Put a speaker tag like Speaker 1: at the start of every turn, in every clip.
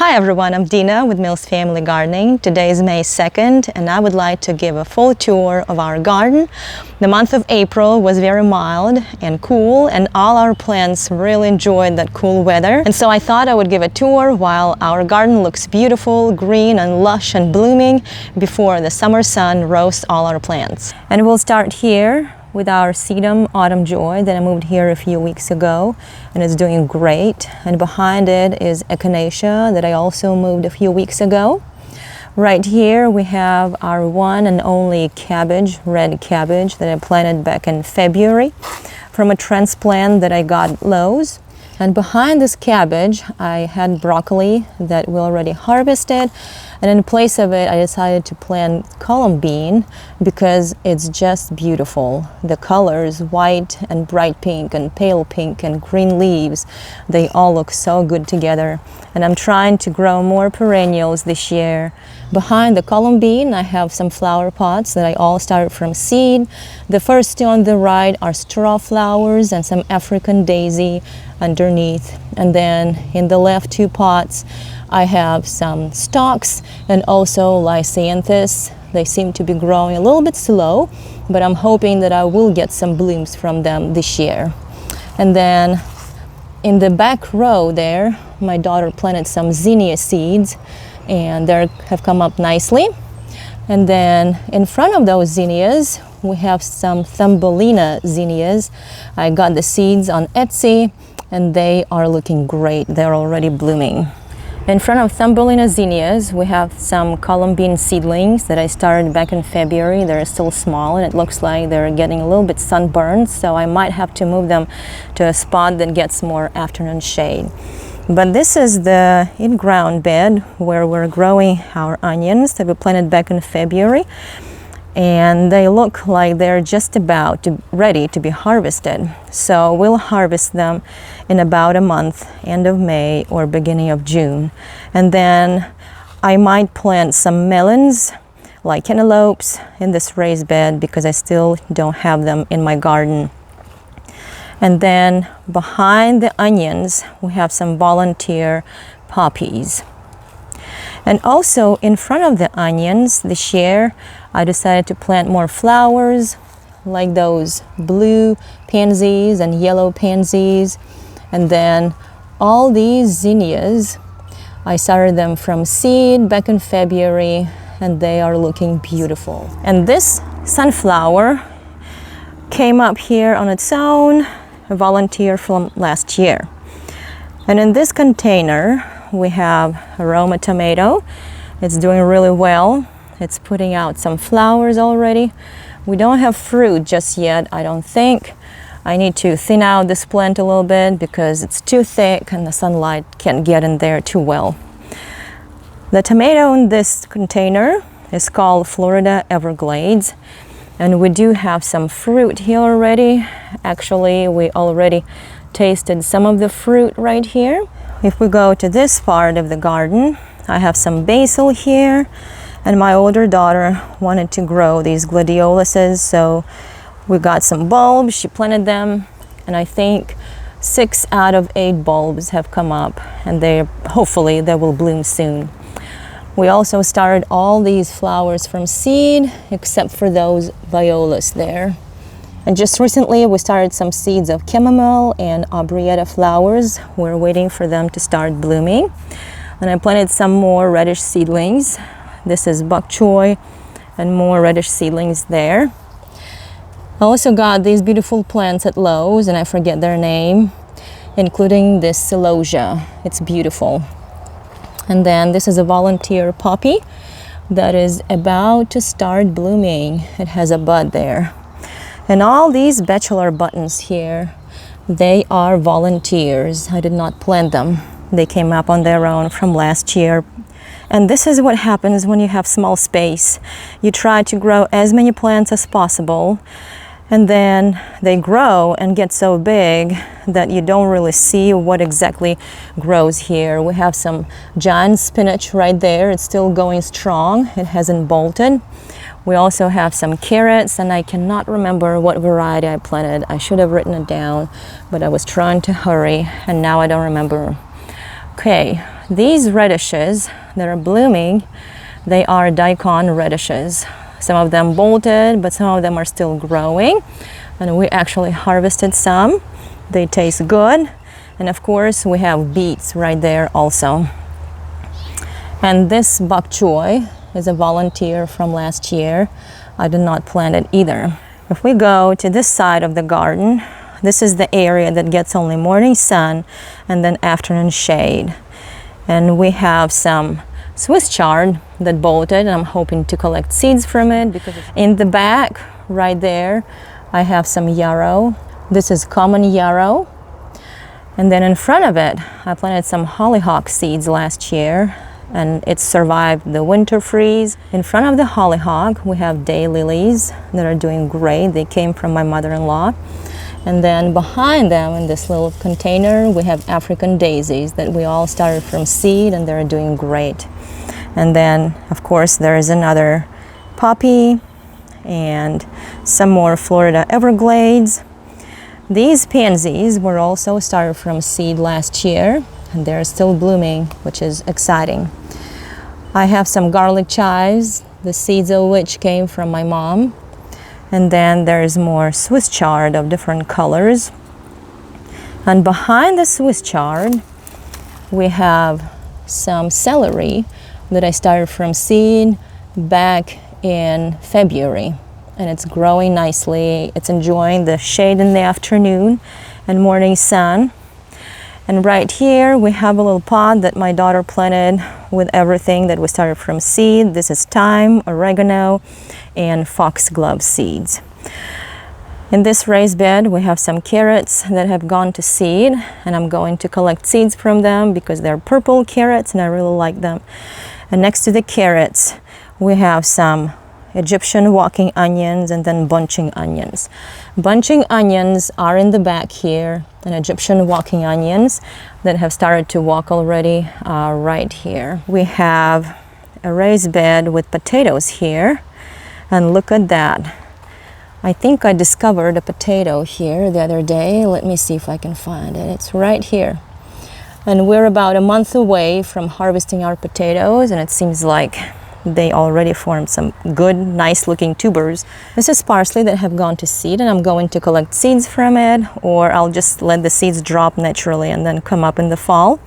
Speaker 1: Hi everyone, I'm Dina with Mills Family Gardening. Today is May 2nd and I would like to give a full tour of our garden. The month of April was very mild and cool and all our plants really enjoyed that cool weather. And so I thought I would give a tour while our garden looks beautiful, green and lush and blooming before the summer sun roasts all our plants. And we'll start here with our sedum autumn joy that I moved here a few weeks ago, and it's doing great. And behind it is echinacea that I also moved a few weeks ago. Right here we have our one and only cabbage, red cabbage, that I planted back in February from a transplant that I got at Lowe's. And behind this cabbage I had broccoli that we already harvested, and in place of it I decided to plant columbine because it's just beautiful. The colors, white and bright pink and pale pink and green leaves, they all look so good together. And I'm trying to grow more perennials this year. Behind the columbine I have some flower pots that I all started from seed. The first two on the right are straw flowers and some African daisy underneath. And then in the left two pots I have some stalks and also lysanthes. They seem to be growing a little bit slow, but I'm hoping that I will get some blooms from them this year. And then in the back row there, my daughter planted some zinnia seeds and they have come up nicely. And then in front of those zinnias, we have some Thumbelina zinnias. I got the seeds on Etsy and they are looking great. They're already blooming. In front of Thumbelina zinnias, we have some columbine seedlings that I started back in February. They're still small and it looks like they're getting a little bit sunburned, so I might have to move them to a spot that gets more afternoon shade. But this is the in-ground bed where we're growing our onions that we planted back in February. And they look like they're just about ready to be harvested. So we'll harvest them in about a month, end of May or beginning of June. And then I might plant some melons like cantaloupes in this raised bed because I still don't have them in my garden. And then behind the onions we have some volunteer poppies. And also in front of the onions this year I decided to plant more flowers like those blue pansies and yellow pansies. And then all these zinnias, I started them from seed back in February and they are looking beautiful. And this sunflower came up here on its own, a volunteer from last year. And in this container we have a Roma tomato. It's doing really well. It's putting out some flowers already. We don't have fruit just yet, I don't think. I need to thin out this plant a little bit because it's too thick and the sunlight can't get in there too well. The tomato in this container is called Florida Everglades, and we do have some fruit here already. Actually, we already tasted some of the fruit right here. If we go to this part of the garden, I have some basil here, and my older daughter wanted to grow these gladioluses, so we got some bulbs. She planted them, and I think 6 out of 8 bulbs have come up, and hopefully they will bloom soon. We also started all these flowers from seed, except for those violas there. And just recently we started some seeds of chamomile and aubrietta flowers. We're waiting for them to start blooming. And I planted some more radish seedlings. This is bok choy and more radish seedlings there. I also got these beautiful plants at Lowe's and I forget their name, including this celosia. It's beautiful. And then this is a volunteer poppy that is about to start blooming. It has a bud there. And all these bachelor buttons here, they are volunteers. I did not plant them. They came up on their own from last year. And this is what happens when you have small space. You try to grow as many plants as possible, and then they grow and get so big that you don't really see what exactly grows here. We have some giant spinach right there. It's still going strong. It hasn't bolted. We also have some carrots, and I cannot remember what variety I planted. I should have written it down, but I was trying to hurry, and now I don't remember. Okay, these radishes that are blooming, they are daikon radishes. Some of them bolted, but some of them are still growing. And we actually harvested some. They taste good. And of course, we have beets right there also. And this bok choy is a volunteer from last year. I did not plant it either. If we go to this side of the garden, this is the area that gets only morning sun and then afternoon shade. And we have some Swiss chard that bolted, and I'm hoping to collect seeds from it. Because in the back, right there, I have some yarrow. This is common yarrow. And then in front of it, I planted some hollyhock seeds last year, and it survived the winter freeze. In front of the hollyhock, we have daylilies that are doing great. They came from my mother-in-law. And then behind them in this little container, we have African daisies that we all started from seed, and they're doing great. And then, of course, there is another poppy and some more Florida everglades. These pansies were also started from seed last year, and they're still blooming, which is exciting. I have some garlic chives, the seeds of which came from my mom. And then there's more Swiss chard of different colors. And behind the Swiss chard, we have some celery that I started from seed back in February. And it's growing nicely. It's enjoying the shade in the afternoon and morning sun. And right here, we have a little pot that my daughter planted with everything that we started from seed. This is thyme, oregano, and foxglove seeds. In this raised bed, we have some carrots that have gone to seed, and I'm going to collect seeds from them because they're purple carrots and I really like them. And next to the carrots, we have some Egyptian walking onions and then bunching onions. Bunching onions are in the back here, and Egyptian walking onions that have started to walk already are right here. We have a raised bed with potatoes here, and look at that. I think I discovered a potato here the other day. Let me see if I can find it. It's right here. And we're about a month away from harvesting our potatoes, and it seems like they already formed some good, nice looking tubers. This is parsley that have gone to seed, and I'm going to collect seeds from it, or I'll just let the seeds drop naturally and then come up in the fall.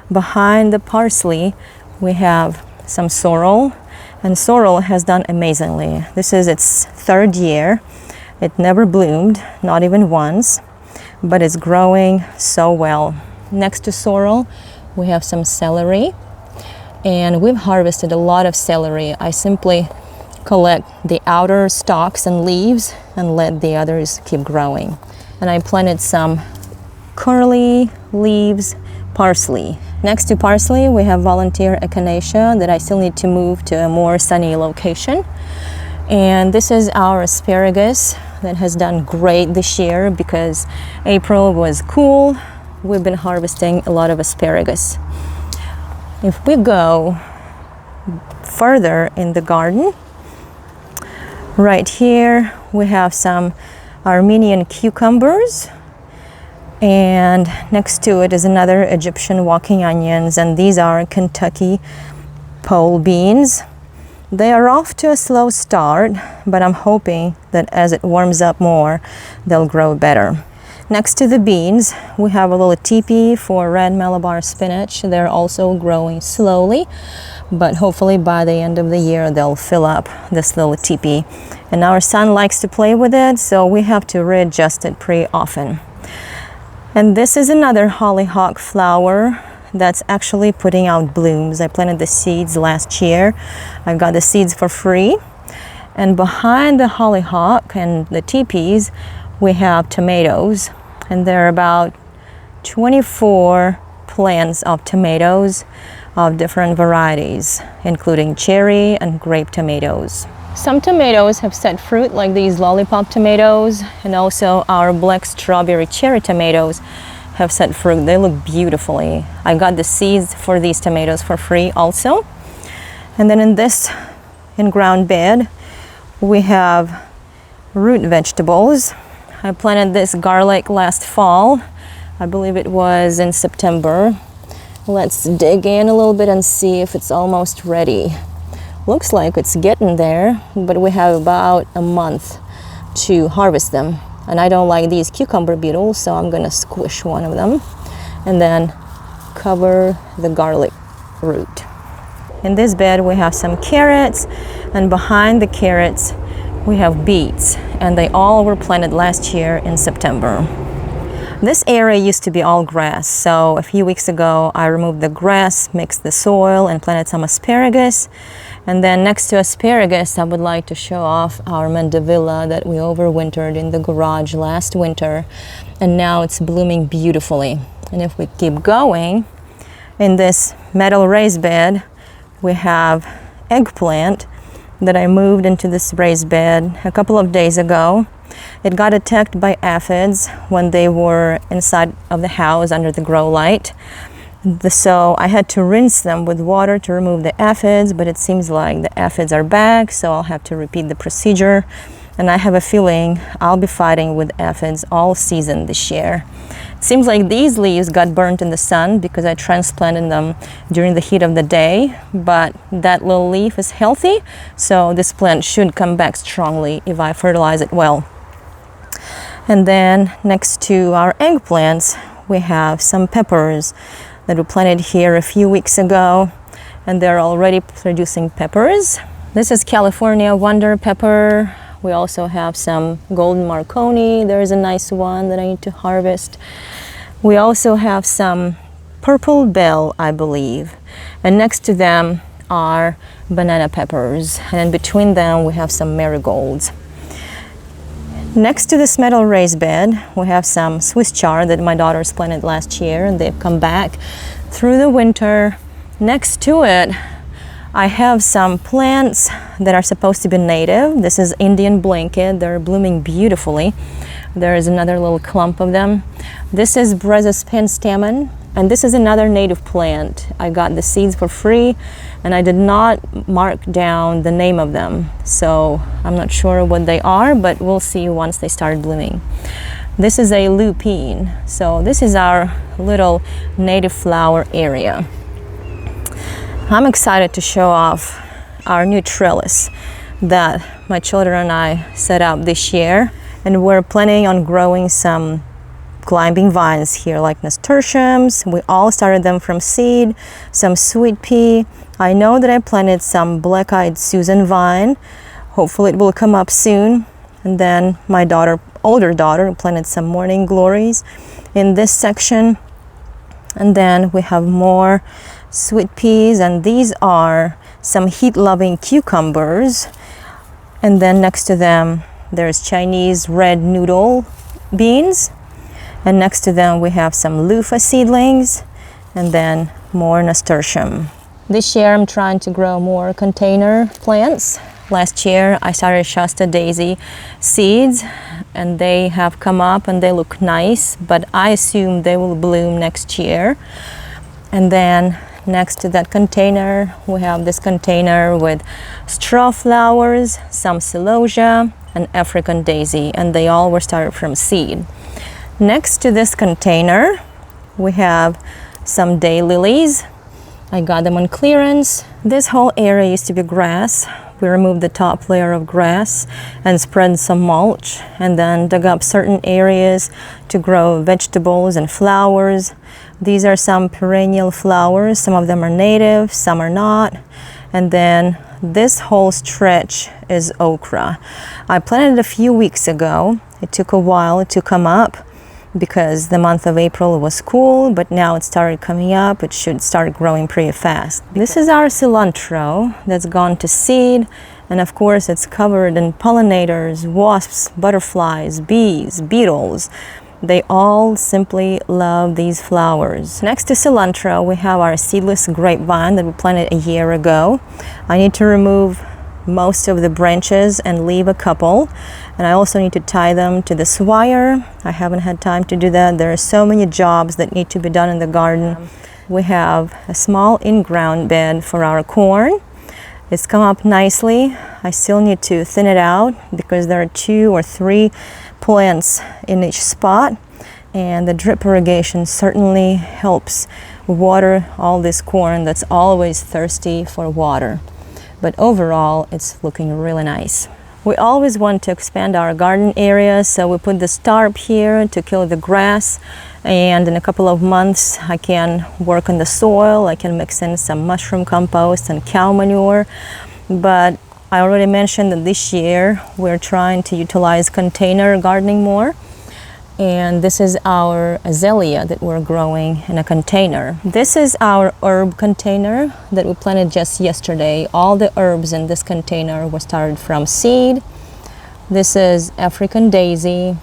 Speaker 1: Behind the parsley, we have some sorrel, and sorrel has done amazingly. This is its third year. It never bloomed, not even once, but it's growing so well. Next to sorrel, we have some celery. And we've harvested a lot of celery. I simply collect the outer stalks and leaves and let the others keep growing. And I planted some curly leaves parsley. Next to parsley, we have volunteer echinacea that I still need to move to a more sunny location. And this is our asparagus that has done great this year because April was cool. We've been harvesting a lot of asparagus. If we go further in the garden, right here we have some Armenian cucumbers, and next to it is another Egyptian walking onions, and these are Kentucky pole beans. They are off to a slow start, but I'm hoping that as it warms up more, they'll grow better. Next to the beans, we have a little teepee for red Malabar spinach. They're also growing slowly, but hopefully by the end of the year, they'll fill up this little teepee. And our son likes to play with it, so we have to readjust it pretty often. And this is another hollyhock flower that's actually putting out blooms. I planted the seeds last year. I got the seeds for free. And behind the hollyhock and the teepees, we have tomatoes. And there are about 24 plants of tomatoes of different varieties, including cherry and grape tomatoes. Some tomatoes have set fruit, like these lollipop tomatoes, and also our black strawberry cherry tomatoes have set fruit. They look beautifully. I got the seeds for these tomatoes for free also. And then in this in-ground bed, we have root vegetables. I planted this garlic last fall. I believe it was in September. Let's dig in a little bit and see if it's almost ready. Looks like it's getting there, but we have about a month to harvest them. And I don't like these cucumber beetles, so I'm gonna squish one of them and then cover the garlic root. In this bed we have some carrots, and behind the carrots we have beets, and they all were planted last year in September. This area used to be all grass, so a few weeks ago I removed the grass, mixed the soil, and planted some asparagus. And then next to asparagus, I would like to show off our mandevilla that we overwintered in the garage last winter, and now it's blooming beautifully. And if we keep going, in this metal raised bed, we have eggplant that I moved into this raised bed a couple of days ago. It got attacked by aphids when they were inside of the house under the grow light. So I had to rinse them with water to remove the aphids, but it seems like the aphids are back, so I'll have to repeat the procedure. And I have a feeling I'll be fighting with aphids all season this year. It seems like these leaves got burnt in the sun because I transplanted them during the heat of the day, but that little leaf is healthy, so this plant should come back strongly if I fertilize it well. And then next to our eggplants, we have some peppers that we planted here a few weeks ago, and they're already producing peppers. This is California Wonder Pepper. We also have some golden Marconi. There's a nice one that I need to harvest. We also have some purple bell, I believe. And next to them are banana peppers. And between them, we have some marigolds. Next to this metal raised bed, we have some Swiss chard that my daughters planted last year, and they've come back through the winter. Next to it, I have some plants that are supposed to be native. This is Indian blanket. They're blooming beautifully. There is another little clump of them. This is Brezus penstemon, and this is another native plant. I got the seeds for free, and I did not mark down the name of them, so I'm not sure what they are, but we'll see once they start blooming. This is a lupine, so this is our little native flower area. I'm excited to show off our new trellis that my children and I set up this year, and we're planning on growing some climbing vines here like nasturtiums. We all started them from seed, some sweet pea. I know that I planted some black-eyed Susan vine. Hopefully it will come up soon. And then my older daughter planted some morning glories in this section. And then we have more sweet peas, and these are some heat-loving cucumbers. And then next to them there's Chinese red noodle beans. And next to them we have some loofah seedlings, and then more nasturtium. This year I'm trying to grow more container plants. Last year I started Shasta daisy seeds, and they have come up and they look nice, but I assume they will bloom next year. And then next to that container we have this container with straw flowers, some celosia, and African daisy, and they all were started from seed. Next to this container, we have some daylilies. I got them on clearance. This whole area used to be grass. We removed the top layer of grass and spread some mulch, and then dug up certain areas to grow vegetables and flowers. These are some perennial flowers. Some of them are native, some are not. And then this whole stretch is okra. I planted it a few weeks ago. It took a while to come up because the month of April was cool, but now it started coming up. It should start growing pretty fast. This is our cilantro that's gone to seed, and of course it's covered in pollinators, wasps, butterflies, bees, beetles. They all simply love these flowers. Next to cilantro, we have our seedless grapevine that we planted a year ago. I need to remove most of the branches and leave a couple, and I also need to tie them to this wire. I haven't had time to do that. There are so many jobs that need to be done in the garden. We have a small in-ground bed for our corn. It's come up nicely. I still need to thin it out because there are 2 or 3 plants in each spot, and the drip irrigation certainly helps water all this corn that's always thirsty for water. But overall, it's looking really nice. We always want to expand our garden area, so we put this tarp here to kill the grass, and in a couple of months I can work on the soil. I can mix in some mushroom compost and cow manure. But I already mentioned that this year we're trying to utilize container gardening more. And this is our azalea that we're growing in a container. This is our herb container that we planted just yesterday. All the herbs in this container were started from seed. This is African daisy.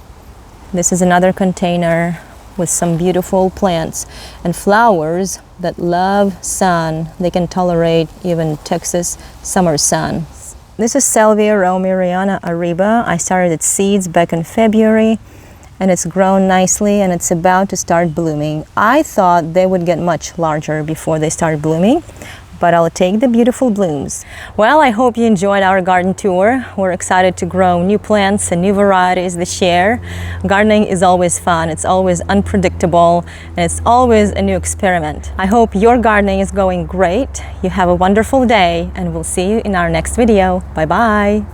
Speaker 1: This is another container with some beautiful plants and flowers that love sun. They can tolerate even Texas summer sun. This is Salvia romeriana ariba. I started its seeds back in February, and it's grown nicely and it's about to start blooming. I thought they would get much larger before they start blooming, but I'll take the beautiful blooms. Well, I hope you enjoyed our garden tour. We're excited to grow new plants and new varieties this year. Gardening is always fun, it's always unpredictable, and it's always a new experiment. I hope your gardening is going great. You have a wonderful day, and we'll see you in our next video. Bye-bye.